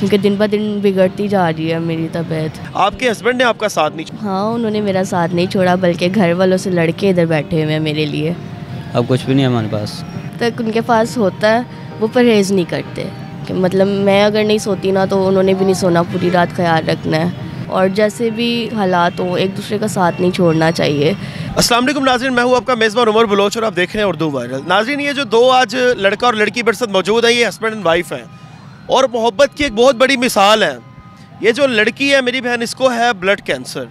क्योंकि दिन ब दिन बिगड़ती जा रही है मेरी तबीयत। आपके हस्बैंड ने आपका साथ नहीं छोड़ा? हाँ, उन्होंने मेरा साथ नहीं छोड़ा, बल्कि घर वालों से लड़के इधर बैठे हुए हैं मेरे लिए। अब कुछ भी नहीं है हमारे पास। तक उनके पास होता है, वो परहेज़ नहीं करते कि मतलब मैं अगर नहीं सोती ना तो उन्होंने भी नहीं सोना, पूरी रात ख्याल रखना है। और जैसे भी हालात हो, एक दूसरे का साथ नहीं छोड़ना चाहिए। अस्सलाम वालेकुम नाज़रीन, मैं हूँ आपका मेज़बान उमर बलोच और आप देख रहे हैं उर्दू वायरल। नाज़रीन, ये जो दो आज लड़का और लड़की मेरे साथ मौजूद है, ये हस्बैंड एंड वाइफ हैं और मोहब्बत की एक बहुत बड़ी मिसाल है। ये जो लड़की है मेरी बहन, इसको है ब्लड कैंसर।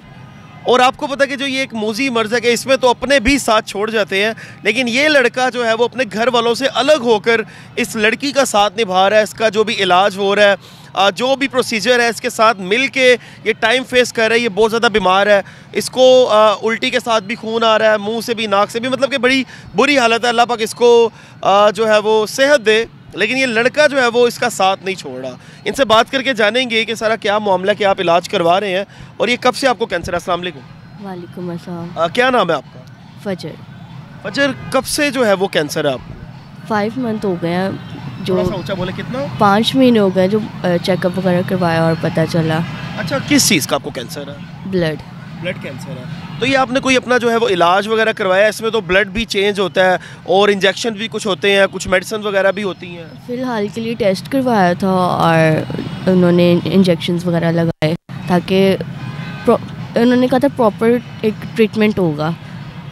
और आपको पता है कि जो ये एक मूजी मर्ज़ है कि इसमें तो अपने भी साथ छोड़ जाते हैं, लेकिन ये लड़का जो है वो अपने घर वालों से अलग होकर इस लड़की का साथ निभा रहा है। इसका जो भी इलाज हो रहा है, जो भी प्रोसीजर है, इसके साथ मिल के ये टाइम फेस कर रहा है। ये बहुत ज़्यादा बीमार है, इसको उल्टी के साथ भी खून आ रहा है, मुंह से भी, नाक से भी, मतलब कि बड़ी बुरी हालत है। अल्लाह पाक इसको जो है वो सेहत दे, लेकिन ये लड़का जो है वो इसका साथ नहीं छोड़ रहा। इनसे बात करके जानेंगे कि सारा क्या मामला, कि आप इलाज करवा रहे हैं और ये कब से आपको कैंसर है। अस्सलाम वालेकुम। वालेकुम अस्सलाम। क्या नाम है आपका? फजर। फजर, कब से जो है वो कैंसर है आपको? 5 मंथ हो गए हैं, जो थोड़ा सा ऊंचा बोले। कितना? 5 महीने हो गए जो चेकअप वगैरह करवाया और पता चला। अच्छा, किस चीज़ का आपको कैंसर है? ब्लड कैंसर है। तो ये आपने कोई अपना जो है वो इलाज वगैरह करवाया? इसमें तो ब्लड भी चेंज होता है और इंजेक्शन भी कुछ होते हैं, कुछ मेडिसिन वगैरह भी होती हैं। फ़िलहाल के लिए टेस्ट करवाया था और उन्होंने इंजेक्शंस वगैरह लगाए, ताकि उन्होंने कहा था प्रॉपर एक ट्रीटमेंट होगा।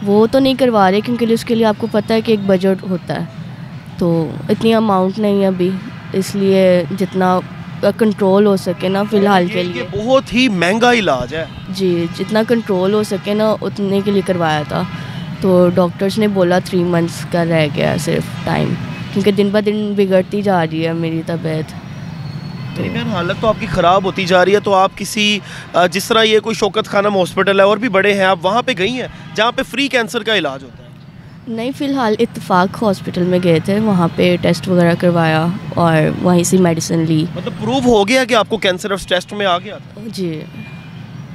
वो तो नहीं करवा रहे क्योंकि उसके लिए आपको पता है कि एक बजट होता है, तो इतनी अमाउंट नहीं है अभी, इसलिए जितना कंट्रोल हो सके ना फ़िलहाल के लिए। बहुत ही महंगा इलाज है जी, जितना कंट्रोल हो सके ना उतने के लिए करवाया था। तो डॉक्टर्स ने बोला 3 मंथ्स का रह गया सिर्फ टाइम, क्योंकि दिन ब दिन बिगड़ती जा रही है मेरी तबीयत। तो हालत तो आपकी ख़राब होती जा रही है। तो आप किसी जिस तरह ये कोई शौकत खानम हॉस्पिटल है और भी बड़े हैं, आप वहाँ पे गई हैं जहाँ पे फ्री कैंसर का इलाज होता है? नहीं, फ़िलहाल इत्तेफाक हॉस्पिटल में गए थे, वहाँ पे टेस्ट वगैरह करवाया और वहीं से मेडिसिन ली। मतलब प्रूव हो गया कि आपको कैंसर उस टेस्ट में आ गया था? जी।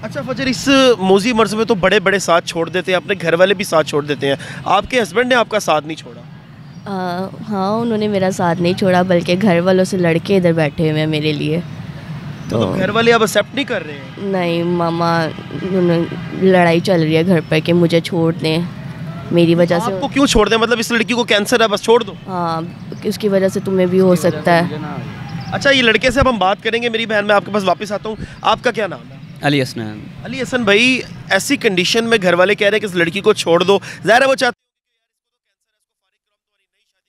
अच्छा फजर, इस मूजी मर्ज़ में तो बड़े बड़े साथ छोड़ देते हैं, अपने घर वाले भी साथ छोड़ देते हैं। आपके हस्बैंड ने आपका साथ नहीं छोड़ा? हाँ, उन्होंने मेरा साथ नहीं छोड़ा, बल्कि घर वालों से लड़के इधर बैठे हुए हैं मेरे लिए। तो घर वाले अब एक्सेप्ट नहीं कर रहे हैं? नहीं, मामा लड़ाई चल रही है घर पर कि मुझे छोड़ दें, मेरी वजह से। आपको क्यों छोड़ दें? मतलब इस लड़की को कैंसर है, बस छोड़ दो? हाँ, उसकी वजह से तुम्हें भी हो सकता है। अच्छा, ये लड़के से अब हम बात करेंगे। मेरी बहन, मैं आपके पास वापस आता हूँ। आपका क्या नाम है? अली हसन। अली हसन भाई, ऐसी कंडीशन में घर वाले कह रहे हैं कि इस लड़की को छोड़ दो, ज़ाहिर है वो चाहते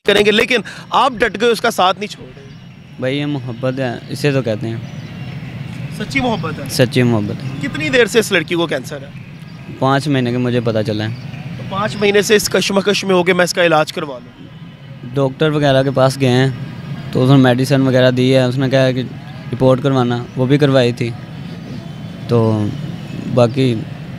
करेंगे, लेकिन आप डट गए, उसका साथ नहीं छोड़ रहे। भाई ये मोहब्बत है, इसे तो कहते हैं। सच्ची मोहब्बत है? सच्ची मोहब्बत है। कितनी देर से इस लड़की को कैंसर है? 5 महीने के मुझे पता चला है। 5 महीने से इस कश्मकश में हो गए मैं इसका इलाज करवा लूँ। डॉक्टर वगैरह के पास गए हैं तो उसने मेडिसिन वगैरह दी है, उसने कहा कि रिपोर्ट करवाना, वो भी करवाई थी। तो बाकी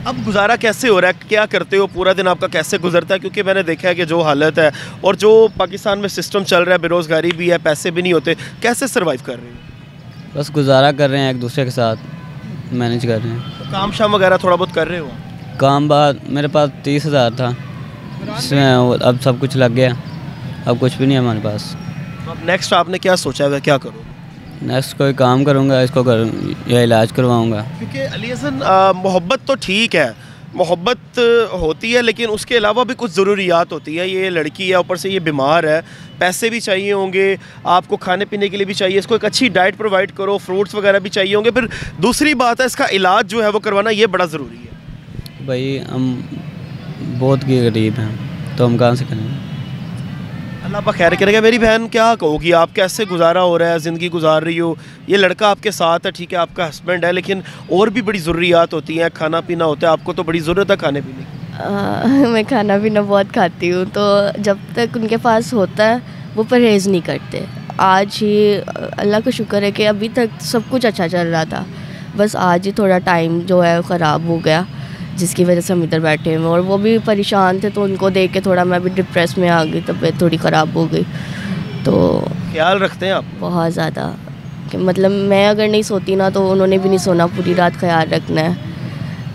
अब गुजारा कैसे हो रहा है? क्या करते हो पूरा दिन, आपका कैसे गुजरता है? क्योंकि मैंने देखा है कि जो हालत है और जो पाकिस्तान में सिस्टम चल रहा है, बेरोज़गारी भी है, पैसे भी नहीं होते, कैसे सर्वाइव कर रहे हो? बस गुजारा कर रहे हैं, एक दूसरे के साथ मैनेज कर रहे हैं। तो काम शाम वगैरह थोड़ा बहुत कर रहे हो? काम बाद मेरे पास 30,000 था, इसमें अब सब कुछ लग गया, अब कुछ भी नहीं है हमारे पास। तो अब नेक्स्ट आपने क्या सोचा है, क्या करो? नेक्स्ट कोई काम करूँगा, इसको या इलाज करवाऊँगा। क्योंकि अली हसन, मोहब्बत तो ठीक है, मोहब्बत होती है, लेकिन उसके अलावा भी कुछ ज़रूरियात होती है। ये लड़की है, ऊपर से ये बीमार है, पैसे भी चाहिए होंगे, आपको खाने पीने के लिए भी चाहिए, इसको एक अच्छी डाइट प्रोवाइड करो, फ्रूट्स वगैरह भी चाहिए होंगे। फिर दूसरी बात है, इसका इलाज जो है वो करवाना, ये बड़ा ज़रूरी है। भाई हम बहुत गरीब हैं, तो हम कहाँ से करेंगे? अल्लाह पाक खैर करेगा। मेरी बहन, क्या कहोगी आप, कैसे गुजारा हो रहा है, ज़िंदगी गुजार रही हो? ये लड़का आपके साथ है, ठीक है, आपका हस्बैंड है, लेकिन और भी बड़ी ज़रूरियात होती हैं, खाना पीना होता है, आपको तो बड़ी ज़रूरत है खाने पीने की। मैं खाना पीना बहुत खाती हूँ, तो जब तक उनके पास होता है वो परहेज़ नहीं करते। आज ही अल्लाह का शुक्र है कि अभी तक सब कुछ अच्छा चल रहा था, बस आज ही थोड़ा टाइम जो है ख़राब हो गया, जिसकी वजह से हम इधर बैठे हुए, और वो भी परेशान थे, तो उनको देख के थोड़ा मैं भी डिप्रेस में आ गई, तबीयत थोड़ी ख़राब हो गई। तो ख्याल रखते हैं आप? बहुत ज़्यादा, कि मतलब मैं अगर नहीं सोती ना तो उन्होंने भी नहीं सोना, पूरी रात ख्याल रखना है।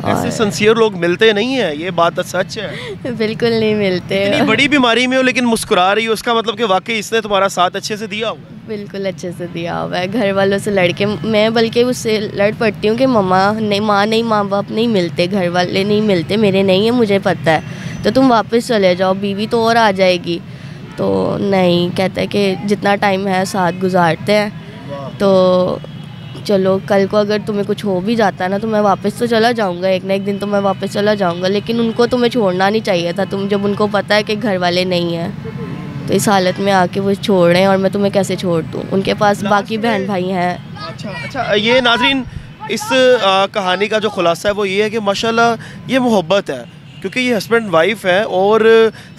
ऐसे सिंसियर लोग मिलते नहीं हैं, ये बात सच है। बिल्कुल नहीं मिलते। इतनी बड़ी बीमारी में हो लेकिन मुस्कुरा रही हो, उसका मतलब कि वाकई इसने तुम्हारा साथ अच्छे से दिया हुआ है। बिल्कुल अच्छे से दिया हुआ है, घर वालों से लड़के, मैं बल्कि उससे लड़ पड़ती हूँ कि मम्मा नहीं, माँ नहीं, माँ बाप नहीं मिलते, घर वाले नहीं मिलते, मेरे नहीं है, मुझे पता है, तो तुम वापस चले जाओ, बीवी तो और आ जाएगी। तो नहीं, कहता है कि जितना टाइम है साथ गुजारते हैं, तो चलो कल को अगर तुम्हें कुछ हो भी जाता है ना, तो मैं वापस तो चला जाऊँगा, एक ना एक दिन तो मैं वापस चला जाऊँगा, लेकिन उनको तुम्हें छोड़ना नहीं चाहिए था, तुम जब उनको पता है कि घर वाले नहीं हैं, तो इस हालत में आके वो छोड़ रहे हैं, और मैं तुम्हें कैसे छोड़ दूँ, उनके पास बाकी बहन भाई हैं। अच्छा, ये नाज़रीन इस कहानी का जो खुलासा है वो ये है कि माशाल्लाह ये मोहब्बत है, क्योंकि ये हस्बैंड वाइफ है और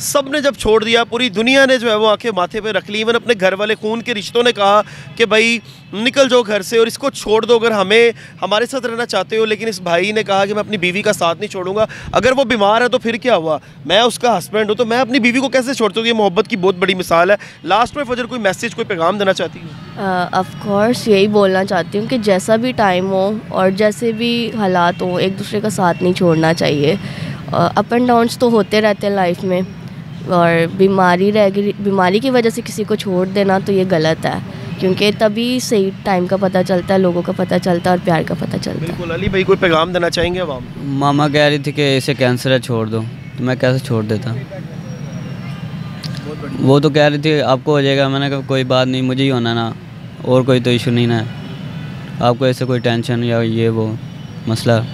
सब ने जब छोड़ दिया, पूरी दुनिया ने जो है वो आंखें माथे पे रख ली, इवन अपने घर वाले खून के रिश्तों ने कहा कि भाई निकल जाओ घर से और इसको छोड़ दो अगर हमारे साथ रहना चाहते हो, लेकिन इस भाई ने कहा कि मैं अपनी बीवी का साथ नहीं छोड़ूंगा, अगर वो बीमार है तो फिर क्या हुआ, मैं उसका हस्बैंड हूँ, तो मैं अपनी बीवी को कैसे छोड़ता हूँ। ये मोहब्बत की बहुत बड़ी मिसाल है। लास्ट में फजर कोई मैसेज, कोई पैगाम देना चाहती हूँ? ऑफ कोर्स यही बोलना चाहती हूँ कि जैसा भी टाइम हो और जैसे भी हालात हो, एक दूसरे का साथ नहीं छोड़ना चाहिए। अप एंड डाउन्स तो होते रहते हैं लाइफ में, और बीमारी की वजह से किसी को छोड़ देना तो ये गलत है, क्योंकि तभी सही टाइम का पता चलता है, लोगों का पता चलता है और प्यार का पता चलता है। बिल्कुल। अली भाई कोई पैगाम देना चाहेंगे अब आप? मामा कह रही थी कि इसे कैंसर है, छोड़ दो, तो मैं कैसे छोड़ देता। वो तो कह रही थी आपको हो जाएगा, मैंने कहा कोई बात नहीं, मुझे ही होना ना, और कोई तो इशू नहीं ना, आपको ऐसे कोई टेंशन या ये वो मसला।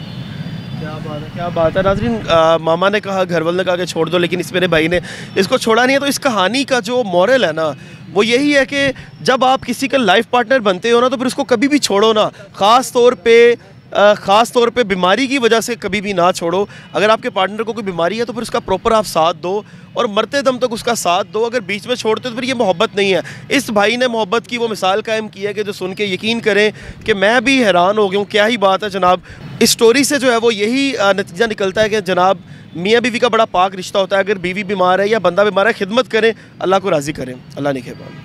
क्या बात है नाज़रीन, मामा ने कहा, घर वाले ने कहा कि छोड़ दो, लेकिन इस मेरे भाई ने इसको छोड़ा नहीं है। तो इस कहानी का जो मॉरल है ना, वो यही है कि जब आप किसी का लाइफ पार्टनर बनते हो ना, तो फिर उसको कभी भी छोड़ो ना, ख़ास तौर पे बीमारी की वजह से कभी भी ना छोड़ो। अगर आपके पार्टनर को कोई बीमारी है तो फिर उसका प्रॉपर आप साथ दो और मरते दम तक उसका साथ दो। अगर बीच में छोड़ते तो फिर ये मोहब्बत नहीं है। इस भाई ने मोहब्बत की वो मिसाल कायम की है कि जो सुन के यकीन करें कि मैं भी हैरान हो गया हूँ, क्या ही बात है जनाब। इस स्टोरी से जो है वो यही नतीजा निकलता है कि जनाब मियाँ बीवी का बड़ा पाक रिश्ता होता है। अगर बीवी बीमार है या बंदा बीमार है, खिदमत करें, अल्लाह को राज़ी करें। अल्लाह निगहबान।